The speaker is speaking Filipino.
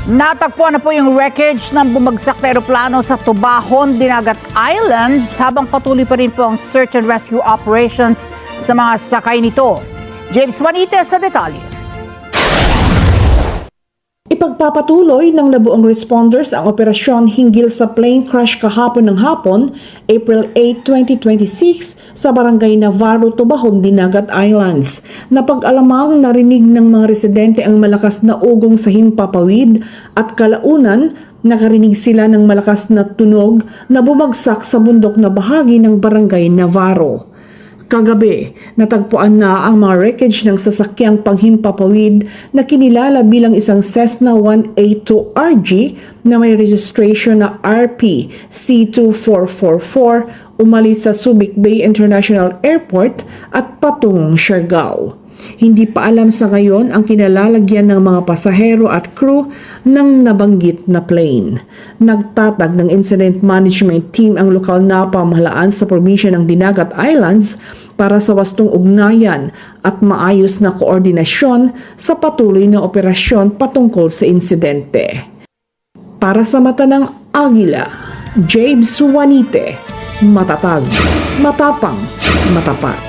Natagpuan na po yung wreckage ng bumagsak na eroplano sa Tubahon, Dinagat Islands habang patuloy pa rin po ang search and rescue operations sa mga sakay nito. James Juanite sa detalye. Ipagpapatuloy ng labuang responders ang operasyon hinggil sa plane crash kahapon ng hapon, April 8, 2026 sa barangay Navarro, Tubahon, Dinagat Islands. Napag-alamang narinig ng mga residente ang malakas na ugong sa himpapawid at kalaunan nakarinig sila ng malakas na tunog na bumagsak sa bundok na bahagi ng barangay Navarro. Kagabi, natagpuan na ang mga wreckage ng sasakyang panghimpapawid na kinilala bilang isang Cessna 182RG na may registration na RP C2444 umalis sa Subic Bay International Airport at patungong Siargao. Hindi pa alam sa ngayon ang kinalalagyan ng mga pasahero at crew ng nabanggit na plane. Nagtatag ng Incident Management Team ang lokal na pamahalaan sa probinsya ng Dinagat Islands para sa wastong ugnayan at maayos na koordinasyon sa patuloy na operasyon patungkol sa insidente. Para sa mata ng Agila, James Juanite, matatag, matapang, matapat.